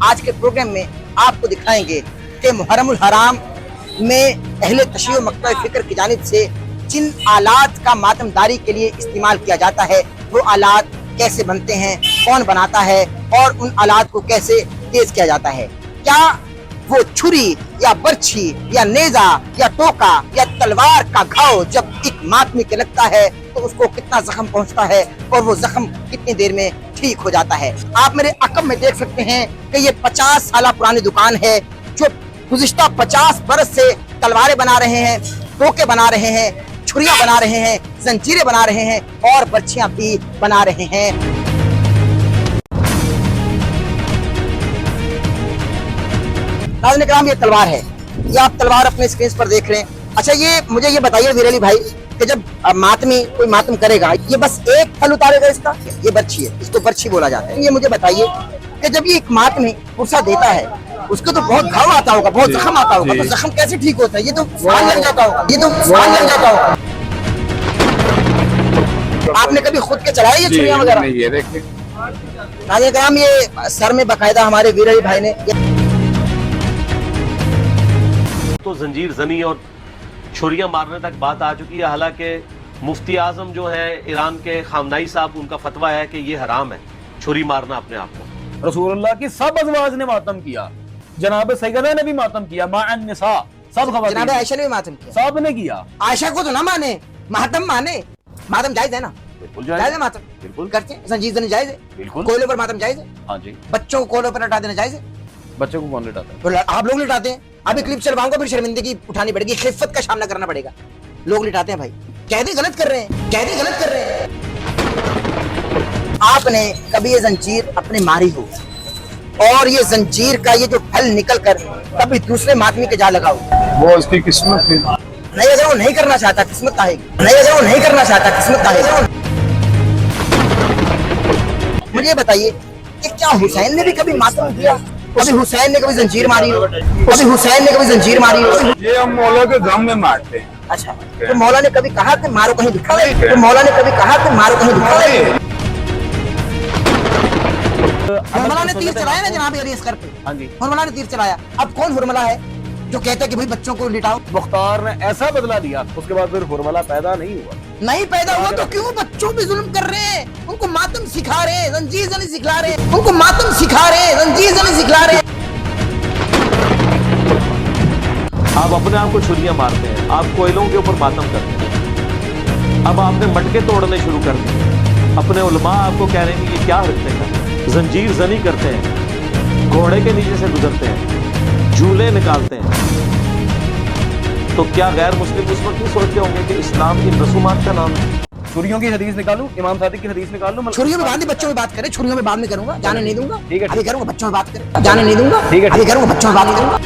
آج کے پروگرام میں آپ کو دکھائیں گے کہ محرم الحرام میں اہل تشیع و مکتب فکر کی جانب سے جن آلات کا ماتمداری کے لیے استعمال کیا جاتا ہے وہ آلات کیسے بنتے ہیں، کون بناتا ہے اور ان آلات کو کیسے تیز کیا جاتا ہے۔ کیا وہ چھری یا برچھی یا نیزہ یا ٹوکا یا تلوار کا گھاؤ جب ایک ماتمی کے لگتا ہے تو اس کو کتنا زخم پہنچتا ہے اور وہ زخم کتنی دیر میں ٹھیک ہو جاتا ہے۔ آپ میرے عقب میں دیکھ سکتے ہیں کہ یہ 50 سالہ پرانی دکان ہے جو گزشتہ 50 برس سے تلواریں بنا رہے ہیں، ٹوکے بنا رہے ہیں، چھریاں بنا رہے ہیں، زنجیریں بنا رہے ہیں اور برچیاں بھی بنا رہے ہیں۔ ناظرین کرام، یہ تلوار ہے، یہ آپ تلوار اپنے اسکرین پر دیکھ رہے ہیں۔ اچھا یہ مجھے یہ بتائیے ویر علی بھائی کہ جب ماتمی کوئی ماتم کرے گا یہ بس ایک پھل اتارے گا، اس کا یہ برچھی ہے، اس کو برچھی بولا جاتا ہے۔ یہ مجھے بتائیے کہ جب یہ ایک ماتمی پرسہ دیتا ہے اس کو تو بہت گھاؤ آتا ہوگا، بہت زخم آتا ہوگا، تو زخم کیسے ٹھیک ہوتا ہے؟ یہ تو فال لگ جاتا ہوگا، یہ تو فال لگ جاتا ہوگا۔ آپ نے کبھی خود کے چلائے یہ چھریاں وغیرہ؟ یہ دیکھیں ناظرین کرام، یہ سر میں باقاعدہ ہمارے ویر علی بھائی نے تو زنجیر زنی اور چھریاں مارنے تک بات آ چکی ہے۔ حالانکہ مفتی اعظم جو ہے ایران کے خامنائی صاحب، ان کا فتویٰ ہے کہ یہ حرام ہے چھری مارنا اپنے آپ کو۔ رسول اللہ کی سب ازواج نے ماتم کیا، جناب سیدہ نے بھی ماتم کیا، مع النساء سب خواتین، جناب عائشہ نے بھی ماتم کیا، سب نے کیا۔ عائشہ کو تو نہ مانے، ماتم مانے۔ ماتم جائز ہے نا؟ بالکل جائز ہے ماتم، بالکل کرتے ہیں۔ زنجیر زنی جائز ہے، بالکل۔ کوئلے پر ماتم جائز ہے، ہاں جی، بچوں کو کوئلے پر لٹا دینا جائز ہے۔ بچوں کو کون لٹاتا ہے؟ تو آپ لوگ لٹاتے ہیں، ابھی کلپ چلواؤں گا پھر شرمندگی اٹھانی پڑے گی، خفت کا سامنا کرنا پڑے گا۔ لوگ لٹاتے ہیں بھائی، قیدی غلط کر رہے ہیں، قیدی غلط کر رہے ہیں۔ آپ نے کبھی یہ زنجیر اپنے ماری ہو اور یہ زنجیر کا یہ جو پھل نکل کر کبھی دوسرے ماتمی کے جا لگا ہو؟ وہ اس کی قسمت تھی۔ نہیں، اگر وہ نہیں کرنا چاہتا قسمت آئے گی، نہیں اگر وہ نہیں کرنا چاہتا قسمت آئے گی۔ مجھے بتائیے کہ کیا حسین نے بھی کبھی ماتم کیا؟ کبھی حسین نے کبھی زنجیر ماری ہو؟ کبھی حسین نے کبھی زنجیر ماری ہو؟ یہ ہم مولا کے غم میں مارتے ہیں۔ اچھا، تو مولا نے کبھی کہا کہ مارو کہیں دکھا دے؟ تو مولا نے کبھی کہا کہ مارو کہیں دکھا دے؟ ہرملا نے تیر چلایا نا جناب علی اصغر پہ، ہاں جی، ہرملا نے تیر چلایا۔ اب کون ہرملا ہے جو کہتا ہے کہ بھائی بچوں کو لٹاؤ؟ مختار نے ایسا بدلا دیا، اس کے بعد پھر ہرملا پیدا نہیں ہوا۔ نہیں پیدا ہوا تو کیوں بچوں پہ ظلم کر رہے ہیں؟ ان کو ماتم سکھا رہے ہیں، زنجیر زنی سکھلا رہے ہیں، ان کو ماتم سکھا رہے ہیں، زنجیر زنی سکھلا رہے ہیں۔ آپ اپنے آپ کو چھریاں مارتے ہیں، آپ کوئلوں کے اوپر ماتم کرتے ہیں، اب آپ نے مٹکے توڑنے شروع کر دیے۔ اپنے علماء آپ کو کہہ رہے ہیں کہ یہ کیا حرکتیں کرتے ہیں، زنجیر زنی کرتے ہیں، گھوڑے کے نیچے سے گزرتے ہیں، جھولے نکالتے ہیں، تو کیا غیر مسلم اس وقت نہیں سوچتے ہوں گے کہ اسلام ان رسومات کا نام ہے؟ چھریوں کی حدیث نکالوں، امام صادق کی حدیث نکال لوں؟ چھریوں میں بعد میں بچوں میں بات کریں، چھریوں میں بعد میں کروں گا، جانے نہیں دوں گا، ٹھیک ہے، ابھی کروں گا بچوں میں بات کریں، جانے نہیں دوں گا، ٹھیک ہے، ابھی کروں گا بچوں میں بات کروں گا۔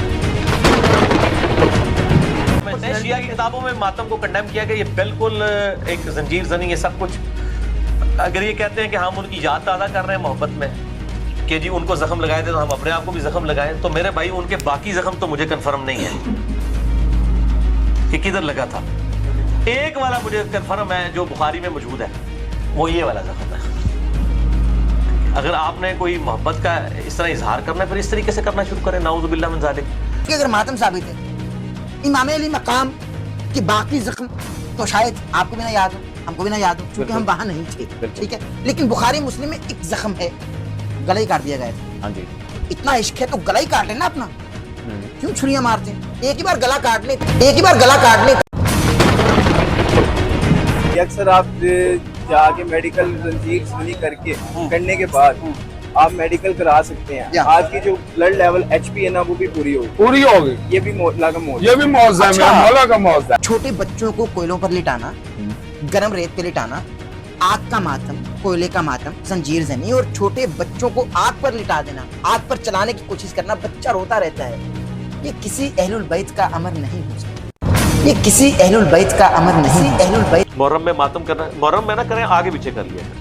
شیعہ کی کتابوں میں ماتم کو کنڈیم کیا کہ یہ بالکل ایک زنجیر زنی، یہ سب کچھ۔ اگر یہ کہتے ہیں کہ ہم ان کی یاد تازہ کر رہے ہیں محبت میں کہ جی ان کو زخم لگائے تھے تو ہم اپنے آپ کو بھی زخم لگائیں، تو میرے بھائی ان کے باقی زخم تو مجھے کنفرم نہیں ہے کہ کدھر لگا تھا۔ ایک والا مجھے کنفرم ہے جو بخاری میں موجود ہے، وہ یہ والا زخم ہے۔ اگر آپ نے کوئی محبت کا اس طرح اظہار کرنا ہے پھر اس طریقے سے کرنا شروع کریں، نعوذ باللہ من ذالک۔ کہ اگر ماتم ثابت ہے امام علی مقام کے باقی زخم تو شاید آپ کو بھی نہ یاد ہو، ہم کو بھی نہ یاد ہو، کیونکہ ہم وہاں نہیں تھے، ٹھیک ہے۔ لیکن بخاری مسلم میں ایک زخم ہے، گلا ہی کاٹ دیا گیا تھا۔ ہاں جی، اتنا عشق ہے تو گلا ہی کاٹ لینا اپنا، کیوں چھریاں مارتے ہیں؟ ایک ہی بار گلا کاٹ لے، ایک ہی بار گلا کاٹ لے۔ اکثر آپ جا کے میڈیکل زنجیر زنی کر کے کرنے کے بعد آپ میڈیکل کرا سکتے ہیں۔ آج کی جو بلڈ لیول ایچ پی ہے نا وہ بھی پوری ہوگی، یہ بھی مولا کا موضوع، یہ بھی موضوع ہے، میرا مولا کا موضوع ہے۔ چھوٹے بچوں کو کوئلوں پر لٹانا، گرم ریت پہ لٹانا، آگ کا ماتم، کوئلے کا ماتم، زنجیر زنی، اور چھوٹے بچوں کو آگ پر لٹا دینا، آگ پر چلانے کی کوشش کرنا، بچہ روتا رہتا ہے، یہ کسی اہل البیت کا امر نہیں ہو سکتا، یہ کسی اہل البیت کا امر نہیں۔ اہل البیت محرم میں ماتم کرنا، محرم میں نہ کریں، آگے پیچھے کر لیا کریں۔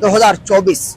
2024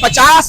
50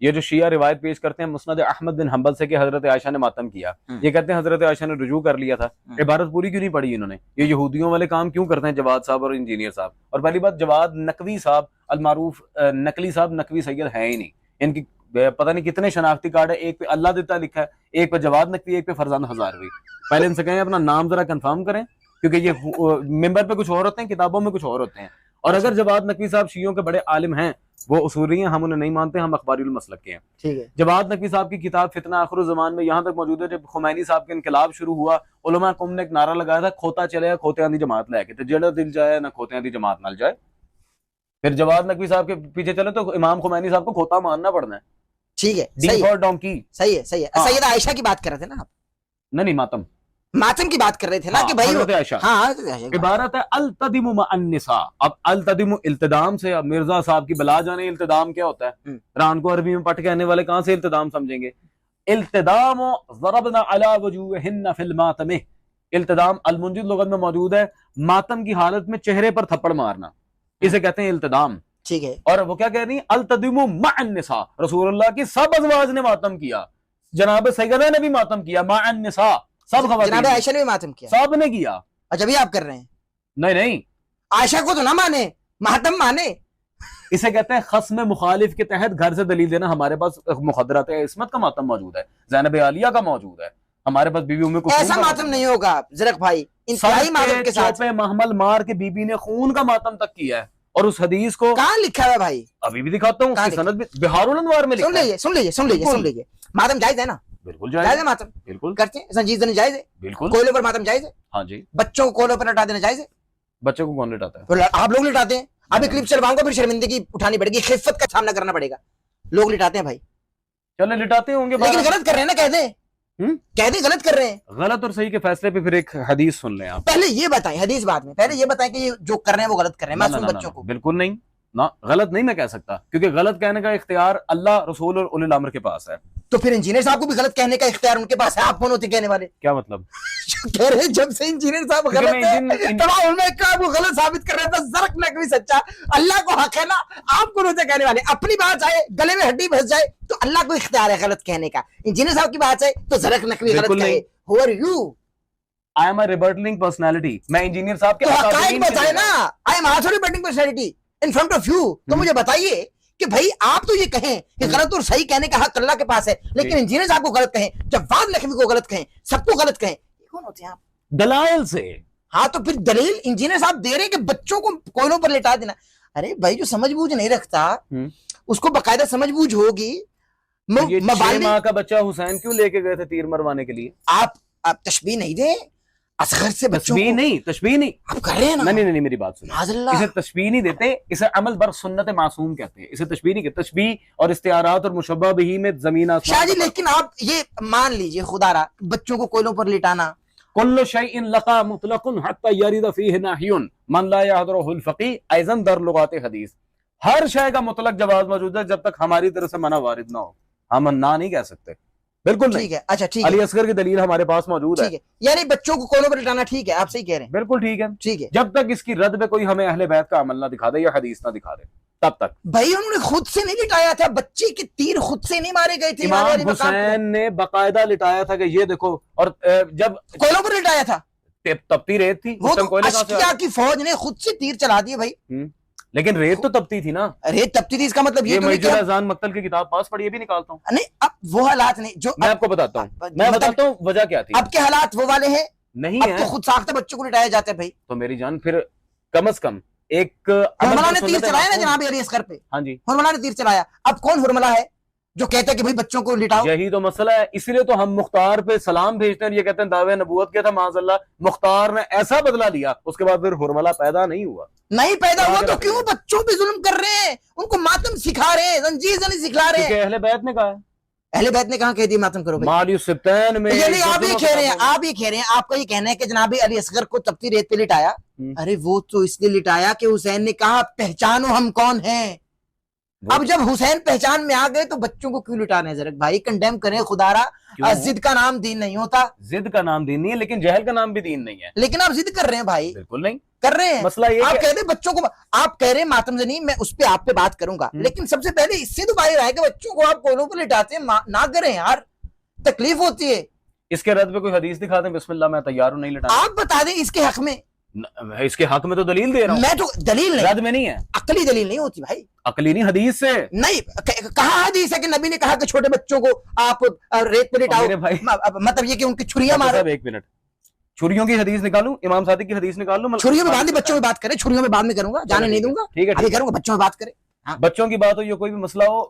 یہ جو شیعہ روایت پیش کرتے ہیں مسند احمد بن حنبل سے کہ حضرت عائشہ نے ماتم کیا، یہ کہتے ہیں حضرت عائشہ نے رجوع کر لیا تھا، عبارت پوری کیوں نہیں پڑھی انہوں نے؟ یہ یہودیوں والے کام کیوں کرتے ہیں جواد صاحب اور انجینئر صاحب؟ اور پہلی بات، جواد نقوی صاحب المعروف نقلی صاحب نقوی سید ہے ہی نہیں، ان کی پتہ نہیں کتنے شناختی کارڈ ہے، ایک پہ اللہ دیتا لکھا ہے، ایک پہ جواد نقوی، ایک پہ فرزان ہزاروی۔ پہلے ان سے کہیں اپنا نام ذرا کنفرم کریں، کیونکہ یہ ممبر پہ کچھ اور ہوتے ہیں، کتابوں میں کچھ اور ہوتے ہیں۔ اور اگر جواد نقوی صاحب شیعوں کے بڑے عالم ہیں، وہ اصولی ہیں، ہم انہیں نہیں مانتے، ہم اخباری المسلک کے ہیں۔ ٹھیک ہے، جواد نقوی صاحب کی کتاب فتنہ آخر الزمان میں یہاں تک موجود ہے جب خمینی صاحب کا انقلاب شروع ہوا، علماء قوم نے ایک نعرہ لگایا تھا، کھوتا چلے کھوتے آندھی جماعت لے کے، تو جڑا دل جائے نہ کھوتے آندھی جماعت نہ جائے۔ پھر جواد نقوی صاحب کے پیچھے چلے تو امام خمینی صاحب کو کھوتا ماننا پڑنا ہے، ٹھیک ہے، ڈی صحیح فار ہے، ڈونکی۔ صحیح ہے، صحیح ہے۔ ہاں۔ سیدہ عائشہ کی بات کر رہے تھے نا آپ، نہیں ماتم، ماتم کی بات کر رہے تھے نا کہ بھائی حضرت عائشہ۔ ہاں حضرت عائشہ کی بات۔ عبارت ہے التدم مع النساء۔ اب التدم التدام سے، اب مرزا صاحب کی بلا جانے التدام کیا ہوتا ہے، ران کو عربی میں پٹ کہنے والے کہاں سے التدام سمجھیں گے؟ التدام ضربنا علی وجوہہن فی الماتم، التدام المنجد لغت میں موجود ہے، ماتم کی حالت میں چہرے پر تھپڑ مارنا، اسے کہتے ہیں التدام۔ ٹھیک ہے، اور وہ کیا کہہ رہی ہیں؟ التدم مع النساء، رسول اللہ کی سب ازواج نے ماتم کیا، جناب سیدہ نے بھی ماتم کیا، مع النساء، سب جناب خواتین، عائشہ نے بھی ماتم کیا، سب نے کیا۔ اچھا بھی آپ کر رہے ہیں؟ نہیں، عائشہ کو تو نہ مانے، ماتم مانے۔ اسے کہتے ہیں خصم مخالف کے تحت گھر سے دلیل دینا۔ ہمارے پاس مخدرات عصمت کا ماتم موجود ہے، زینب عالیہ کا موجود ہے، ہمارے پاس بی بی ام کلثوم ایسا کا ماتم نہیں ہوگا زرق بھائی، انتہائی ماتم کے ساتھ۔ چوپے محمل مار کے بی بی نے خون کا ماتم تک کیا ہے، اور اس حدیث کو کہاں لکھا ہوا ہے بھائی؟ ابھی بھی دکھاتا ہوں، اس کی سند بھی بہار الانوار میں سن لکھا ہے۔ لیجیے، سن لیجیے، سن لیجیے، سن لیجیے، ماتم جائز ہے نا؟ بالکل جائز جائز ہے ماتم، بالکل کرتے ہیں، سنجید زنی جائز ہے، بالکل، کوئلوں پر ماتم جائز ہے، ہاں جی۔ بچوں کو کوئلوں پر لٹا دینا جائز ہے، بچوں کو کون لٹاتا ہے؟ تو آپ لوگ لٹاتے ہیں۔ ابھی کلپ چلواؤں گا، پھر شرمندگی اٹھانی پڑے گی، خفت کا سامنا کرنا پڑے گا، لوگ لٹاتے ہیں بھائی، چلے لٹاتے ہوں گے، لیکن غلط کر رہے ہیں نا، کہہ دیں ہم؟ کہہ دیں غلط کر رہے ہیں۔ غلط اور صحیح کے فیصلے پہ پھر ایک حدیث سن لیں آپ۔ پہلے یہ بتائیں، حدیث بعد میں، پہلے یہ بتائیں کہ یہ جو کر رہے ہیں وہ غلط کر رہے ہیں معصوم بچوں کو۔ بالکل نہیں، نہ غلط نہیں میں کہہ سکتا، کیونکہ غلط کہنے کا اختیار اللہ، رسول اور اولی الامر کے پاس ہے۔ تو پھر انجینئر صاحب کو بھی غلط کہنے کا اختیار ان کے پاس ہے، آپ کون ہوتے کہنے والے؟ کیا مطلب؟ کہہ رہے ہیں جب سے انجینئر صاحب غلط ہے تو انہوں نے کہا وہ غلط ثابت کر رہا تھا، زرق نقوی سچا، اللہ کو حق ہے نا، آپ کون ہوتے کہنے والے؟ اپنی بات آئے گلے میں ہڈی پھنس جائے تو اللہ کو اختیار ہے غلط کہنے کا، انجینئر صاحب کی بات ہے تو زرق نقوی غلط کہے۔ Who are you? I am a rebuttaling personality, میں انجینئر صاحب کے تو حقائق بتائے نا، I am also rebutting personality in front of you, تو مجھے بتائیے کہ بھائی آپ تو یہ کہیں کہ غلط اور صحیح کہنے کا حق اللہ کے پاس ہے، لیکن انجینئر صاحب کو غلط کہیں، جواد لکھوی کو غلط کہیں، سب کو غلط کہیں، یہ کون ہوتے ہیں آپ؟ دلائل سے۔ ہاں تو پھر دلیل انجینئر صاحب دے رہے کہ بچوں کو کوئلوں پر لٹا دینا۔ ارے بھائی جو سمجھ بوجھ نہیں رکھتا اس کو باقاعدہ سمجھ بوجھ ہوگی۔ یہ 6 ماہ کا بچہ حسین کیوں لے کے گئے تھے تیر مروانے کے لیے؟ آپ تشبیہ نہیں دیں، اصغر سے بچوں تشبیہ کو نہیں، تشبیہ نہیں، آپ کر رہے ہیں نا۔ نہیں میری بات سنیں، معاذ اللہ، اسے تشبیہ نہیں دیتے، اسے عمل بر سنت معصوم کہتے ہیں، اسے تشبیہ نہیں کہتے۔ تشبیہ اور استعارات اور مشبہ بہ میں زمین آسمان۔ شاہ جی لیکن آپ یہ مان لیجئے خدا را، بچوں کو کوئلوں پر لٹانا، کل شیء لقا مطلق حتی یرد فیہ نحی من لا یحضرہ الفقیہ، ایضاً در لغات حدیث، ہر شے کا مطلق جواز موجود ہے جب تک ہماری طرف سے منع وارد نہ ہو، ہم نہ نہیں کہہ سکتے، بالکل نہیں۔ ٹھیک ہے، اچھا ٹھیک ہے، علی اصغر کی دلیل ہمارے پاس موجود ہے، ٹھیک ہے، یعنی بچوں کو کوئلوں پر لٹانا ٹھیک ہے، آپ صحیح کہہ رہے ہیں، بالکل ٹھیک ہے، ٹھیک ہے۔ جب تک اس کی رد میں کوئی ہمیں اہل بیت کا عمل نہ دکھا دے یا حدیث نہ دکھا دے تب تک۔ بھائی انہوں نے خود سے نہیں لٹایا تھا، بچے کے تیر خود سے نہیں مارے گئے تھے، امام حسین نے باقاعدہ لٹایا تھا کہ یہ دیکھو، اور جب کوئلوں پر لٹایا تھا، تپتی ریت تھی، وہ تو اشقیاء کی فوج نے خود سے تیر چلا دیے بھائی، لیکن ریت تو تپتی تھی نا، ریت تپتی تھی، اس کا مطلب یہ یہ تو نہیں میجر کہ اذان مقتل کی کتاب پاس پڑھی، یہ بھی نکالتا ہوں، نہیں اب وہ حالات نہیں جو میں آپ کو بتاتا ہوں، میں بتاتا ہوں وجہ کیا تھی۔ اب کے حالات وہ والے ہیں، نہیں اب ہے تو خود ساختہ بچوں کو لٹایا جاتا ہے بھائی۔ تو میری جان پھر کم از کم ایک حرملہ نے تیر چلایا نا جناب علی اصغر پہ، ہاں جی، حرملہ نے تیر چلایا، اب کون حرملہ ہے جو کہتا ہے کہ بھائی بچوں کو لٹاؤ؟ یہی تو مسئلہ ہے، اسی لیے تو ہم مختار پہ سلام بھیجتے ہیں، یہ کہتے ہیں دعوے نبوت کیا تھا، معاذ اللہ مختار نے ایسا بدلہ لیا، اس کے بعد پھر حرملہ پیدا نہیں ہوا۔ نہیں پیدا ہوا تو کیوں بچوں پہ ظلم کر رہے ہیں، ان کو ماتم سکھا رہے ہیں، زنجیر زنی سکھلا رہے ہیں؟ کیونکہ اہل بیت نے کہا ہے، اہل بیت نے کہاں کہہ دیا ماتم کرو بھائی؟ مالی سبتین میں یعنی آپ یہ کہہ رہے ہیں، آپ یہ کہہ رہے ہیں، آپ کا یہ کہنا ہے کہ جناب علی اصغر کو تپتی ریت پہ لٹایا، ارے وہ تو اس لیے لٹایا کہ حسین نے کہا پہچانو ہم کون ہیں۔ اب جب حسین پہچان میں آ گئے تو بچوں کو کیوں لٹانے زرق بھائی؟ کنڈیم کریں خدا را، ضد کا نام دین نہیں ہوتا، ضد کا نام دین نہیں ہے، لیکن جہل کا نام بھی دین نہیں ہے، لیکن آپ ضد کر رہے ہیں بھائی۔ بالکل نہیں، کر رہے ہیں. مسئلہ یہ آپ کہ کہہ رہے بچوں کو, آپ کہہ رہے ہیں ماتم زنی, میں اس پہ آپ پہ بات کروں گا, لیکن سب سے پہلے اس سے تو باہر آئے کہ بچوں کو آپ کولوں پر لٹاتے ہیں, نہ کریں یار, تکلیف ہوتی ہے. اس کے رد پہ کوئی حدیث دکھا دیں, بسم اللہ میں تیار ہوں نہیں لٹانا. آپ بتا دیں اس کے حق میں. اس کے حق میں تو دلیل دے رہا ہوں, میں تو دلیل نہیں, رد میں نہیں ہے, عقلی دلیل نہیں ہوتی بھائی, عقلی نہیں حدیث سے. نہیں کہاں حدیث ہے کہ نبی نے کہا کہ چھوٹے بچوں کو آپ ریت پہ لٹاؤ, میرے بھائی مطلب یہ کہ ان کی چھریاں مارو. ایک منٹ, چھریوں کی حدیث نکالوں, امام صادق کی حدیث نکال لوں. چھریوں میں بعد میں بچوں میں بات کریں, چھریوں میں بعد میں کروں گا, جانے نہیں دوں گا, ٹھیک ہے, ابھی کروں گا, بچوں میں بات کریں. بچوں کی بات ہو یا کوئی بھی مسئلہ ہو,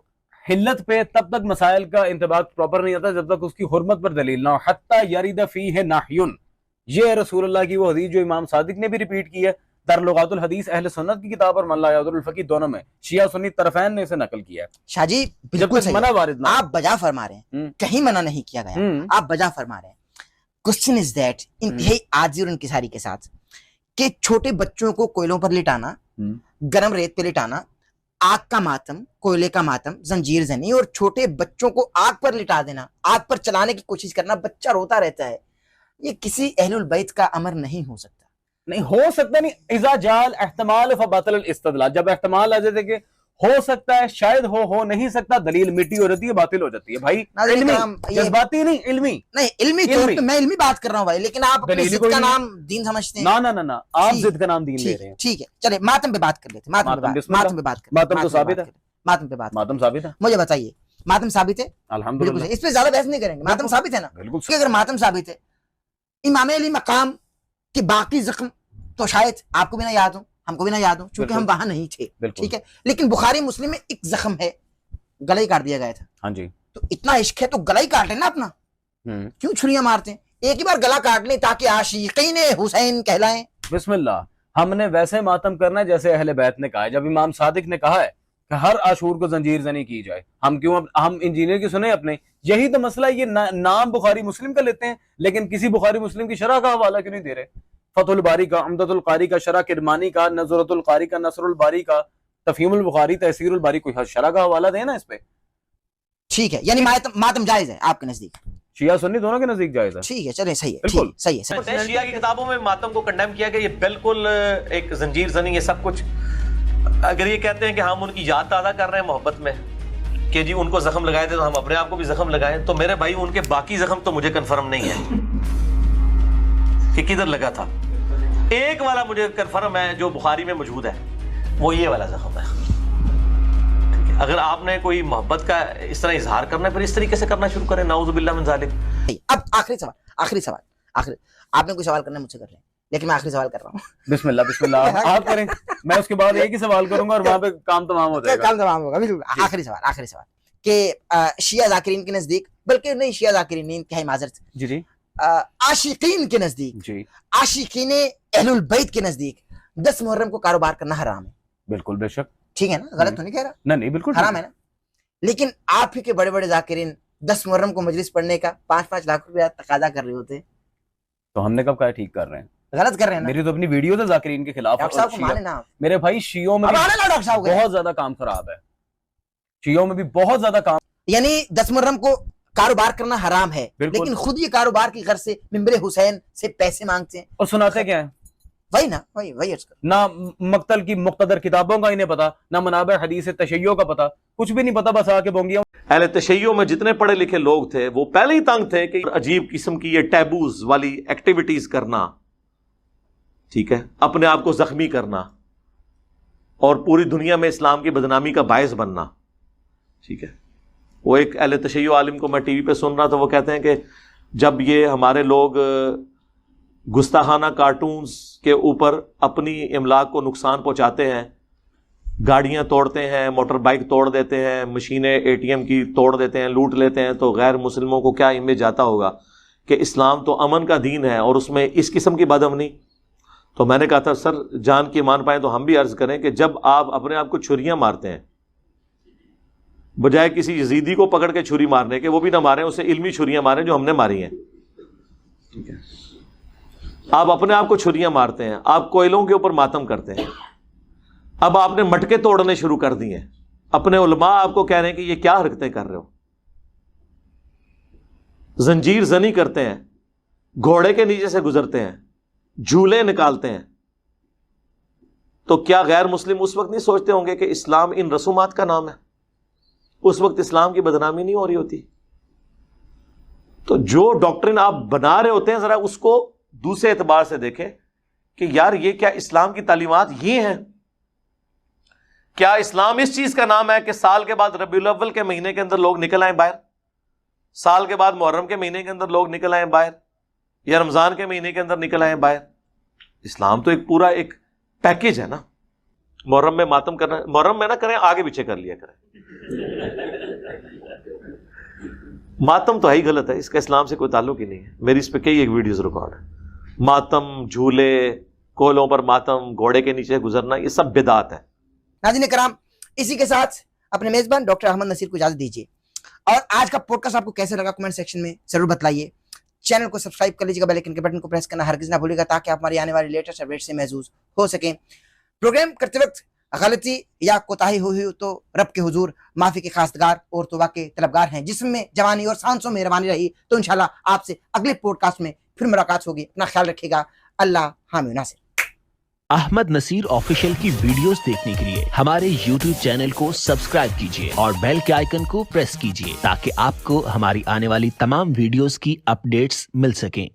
حلت پہ تب تک مسائل کا انطباق پراپر نہیں آتا جب تک اس کی حرمت پر دلیل نہ ہو. حتی یرید فیہ نحیٌ, یہ رسول اللہ کی وہ حدیث جو امام صادق نے بھی ریپیٹ کی ہے در لغات الحدیث اہل سنت کی کتاب اور من لا یعذر الفقیہ دونوں میں, شیعہ سنی طرفین نے اسے نقل کیا ہے. شاہ جی جب بالکل تک صحیح, منع وارد نہ ہو. آپ بجا فرما رہے ہیں, کہیں منع نہیں کیا گیا, آپ بجا فرما رہے ہیں. کوسچن از دیٹ, انتہائی عاجزی اور انکساری کے ساتھ, کہ چھوٹے بچوں کو کوئلوں پر لٹانا, گرم ریت پہ لٹانا, آگ کا ماتم, کوئلے کا ماتم, زنجیر زنی, اور چھوٹے بچوں کو آگ پر لٹا دینا, آگ پر چلانے کی کوشش کرنا, بچہ روتا رہتا ہے, یہ کسی اہل البیت کا امر نہیں ہو سکتا. نہیں ہو سکتا, نہیں, اذا جال احتمال فباطل الاستدلال, جب احتمال آ جاتے کہ ہو سکتا ہے, شاید ہو نہیں سکتا, دلیل مٹی ہو جاتی ہے, باطل ہو جاتی ہے. بھائی علمی, جذباتی نہیں, علمی نہیں, علمی طور پہ میں علمی بات کر رہا ہوں بھائی, لیکن آپ اپنی ضد کا نام دین سمجھتے ہیں. نہ آپ ضد کا نام دین لے رہے ہیں. ٹھیک ہے, چلے ماتم پہ بات کر لیتے, ماتم پہ بات کر, ماتم تو ثابت ہے, ماتم پہ بات, ماتم ثابت ہے. مجھے بتائیے ماتم ثابت ہے؟ الحمدللہ, اس پہ زیادہ بحث نہیں کریں گے, ماتم ثابت ہے نا. بالکل, اگر ماتم ثابت ہے, امام علی مقام کے باقی زخم تو شاید آپ کو بھی نہ یاد ہو, ہم کو بھی نہ یاد ہو, چونکہ ہم وہاں نہیں تھے, ٹھیک ہے, لیکن بخاری مسلم میں ایک زخم ہے, گلا ہی کاٹ دیا گیا تھا. ہاں جی, تو اتنا عشق ہے تو گلا ہی کاٹ لینا اپنا, کیوں چھریاں مارتے ہیں؟ ایک ہی بار گلا کاٹ لیں تاکہ عاشقین حسین کہلائیں. بسم اللہ, ہم نے ویسے ماتم کرنا ہے جیسے اہل بیت نے کہا ہے. جب امام صادق نے کہا ہے کہ ہر عاشور کو زنجیر زنی کی جائے, ہم کیوں, ہم انجینئر کی سنیں اپنے, یہی تو مسئلہ ہے. یہ نام بخاری مسلم کا لیتے ہیں لیکن کسی بخاری مسلم کی شرح کا حوالہ کیوں نہیں دے رہے؟ فتح الباری کا, عمدۃ القاری کا, شرح کرمانی کا, نظرۃ القاری کا, نصر الباری کا, تفہیم البخاری, تحسیر الباری, کوئی شرح کا حوالہ دیں نا اس پہ. ٹھیک ہے, یعنی ماتم جائز ہے آپ کے نزدیک؟ شیعہ سنی دونوں کے نزدیک جائز ہے. ٹھیک ہے, چلیں, صحیح ہے, بالکل صحیح ہے. شیعہ کی کتابوں میں ماتم کو کنڈیم کیا گیا, یہ بالکل ایک زنجیر زنی, یہ سب کچھ. اگر یہ کہتے ہیں کہ ہم ان کی یاد تازہ کر رہے ہیں محبت میں, کہ جی ان کو زخم لگائے تھے تو ہم اپنے آپ کو بھی زخم لگائیں, تو میرے بھائی ان کے باقی زخم تو مجھے کنفرم نہیں ہے کہ کدھر لگا تھا. ایک والا مجھے کنفرم ہے جو بخاری میں موجود ہے, وہ یہ والا زخم ہے. اگر آپ نے کوئی محبت کا اس طرح اظہار کرنا ہے پھر اس طریقے سے کرنا شروع کریں, نعوذ باللہ من ذالک. اب آخری سوال, آپ نے کوئی سوال کرنا ہے مجھ سے کر لیں, لیکن میں آخری سوال کر رہا ہوں. بسم اللہ آپ کریں, میں اس کے بعد ایک ہی سوال کروں گا اور وہاں پہ کام تمام ہو جائے گا. کام تمام ہوگا, بالکل. آخری سوال کہ شیعہ ذاکرین کے نزدیک, بلکہ نہیں شیعہ ذاکرین نہیں, انتہائی معذرت, جی عاشقین کے نزدیک, جی, عاشقین اہل البیت کے نزدیک 10 محرم کو کاروبار کرنا حرام ہے. بالکل, بے شک, ٹھیک ہے نا, غلط تو نہیں کہہ رہا؟ نہیں بالکل حرام ہے نا. لیکن آپ ہی کے بڑے بڑے ذاکرین 10 محرم کو مجلس پڑھنے کا 5-5 لاکھ روپیہ تقاضا کر رہے ہوتے, تو ہم نے کب کہا ٹھیک کر رہے ہیں؟ غلط کر رہے ہیں نا. میری تو اپنی ویڈیوز ہے ذاکرین کے خلاف. ڈاکٹر صاحب کو مانے نا, میرے بھائی شیعوں میں بہت زیادہ کام خراب ہے, شیعوں میں بھی بہت زیادہ کام, یعنی 10 محرم کو کاروبار کرنا حرام ہے, لیکن خود یہ کاروبار کی غرض سے ممبر حسین سے پیسے مانگتے ہیں اور سناتے کیا ہیں. وہی نا, وہی نہ مقتل کی مقتدر کتابوں کا انہیں پتا, نہ منابع حدیث تشیع کا پتا, کچھ بھی نہیں پتا, بس آ کے بونگیاں. اہل تشیع میں جتنے پڑھے لکھے لوگ تھے وہ پہلے ہی تنگ تھے کہ عجیب قسم کی یہ ٹیبوز والی ایکٹیویٹیز کرنا, ٹھیک ہے, اپنے آپ کو زخمی کرنا اور پوری دنیا میں اسلام کی بدنامی کا باعث بننا, ٹھیک ہے. وہ ایک اہل تشیع عالم کو میں ٹی وی پہ سن رہا تھا, وہ کہتے ہیں کہ جب یہ ہمارے لوگ گستاخانہ کارٹونز کے اوپر اپنی املاک کو نقصان پہنچاتے ہیں, گاڑیاں توڑتے ہیں, موٹر بائک توڑ دیتے ہیں, مشینیں اے ٹی ایم کی توڑ دیتے ہیں, لوٹ لیتے ہیں, تو غیر مسلموں کو کیا امیج آتا ہوگا کہ اسلام تو امن کا دین ہے اور اس میں اس قسم کی بدامنی. تو میں نے کہا تھا سر جان کی مان پائیں تو ہم بھی عرض کریں کہ جب آپ اپنے آپ کو چھریاں مارتے ہیں بجائے کسی یزیدی کو پکڑ کے چھری مارنے کے, وہ بھی نہ ماریں, اسے علمی چھریاں ماریں جو ہم نے ماری ہیں, ٹھیک ہے. آپ اپنے آپ کو چھریاں مارتے ہیں, آپ کوئلوں کے اوپر ماتم کرتے ہیں, اب آپ نے مٹکے توڑنے شروع کر دیے ہیں, اپنے علماء آپ کو کہہ رہے ہیں کہ یہ کیا حرکتیں کر رہے ہو, زنجیر زنی کرتے ہیں, گھوڑے کے نیچے سے گزرتے ہیں, جھولے نکالتے ہیں, تو کیا غیر مسلم اس وقت نہیں سوچتے ہوں گے کہ اسلام ان رسومات کا نام ہے؟ اس وقت اسلام کی بدنامی نہیں ہو رہی ہوتی؟ تو جو ڈاکٹرن آپ بنا رہے ہوتے ہیں ذرا اس کو دوسرے اعتبار سے دیکھیں کہ یار یہ کیا اسلام کی تعلیمات یہ ہیں؟ کیا اسلام اس چیز کا نام ہے کہ سال کے بعد ربیع الاول کے مہینے کے اندر لوگ نکل آئیں باہر، سال کے بعد محرم کے مہینے کے اندر لوگ نکل آئیں باہر، یا رمضان کے مہینے کے اندر نکل آئیں باہر؟ اسلام تو ایک پورا ایک پیکیج ہے نا. محرم میں ماتم کرنا، محرم میں نہ کریں، آگے پیچھے کر لیا کریں. ماتم تو ہے ہی غلط ہے، اس کا اسلام سے کوئی تعلق ہی نہیں ہے. میری اس پہ کئی ایک ویڈیوز ریکارڈ ہے. ماتم، جھولے، کولوں پر ماتم، گھوڑے کے نیچے گزرنا، یہ سب بدعت ہے. ناظرین کرام، اسی کے ساتھ اپنے میزبان ڈاکٹر احمد نصیر کو اجازت دیجیے. اور آج کا پوڈ کاسٹ آپ کو کیسے لگا کمنٹ سیکشن میں ضرور بتلائیے. چینل کو سبسکرائب کر لیجیے گا، بیل آئیکن کے بٹن کو پریس کرنا ہرگز نہ بھولیے گا تاکہ آپ ہماری آنے والی لیٹسٹ اپڈیٹ سے محظوظ ہو سکیں. پروگرام کرتے وقت غلطی یا کوتاہی ہوئی ہو تو رب کے حضور معافی کے خواستگار اور توبہ کے طلبگار ہیں. جسم میں جوانی اور سانسوں میں روانی رہی تو انشاءاللہ آپ سے اگلے پوڈ کاسٹ میں پھر ملاقات ہوگی. اپنا خیال رکھیے گا. اللہ حامی و ناصر. احمد نصیر آفیشیل کی ویڈیوز دیکھنے کے لیے ہمارے یوٹیوب چینل کو سبسکرائب کیجیے اور بیل کے آئیکن کو پریس کیجیے تاکہ آپ کو ہماری آنے والی تمام ویڈیوز کی اپڈیٹس مل سکیں.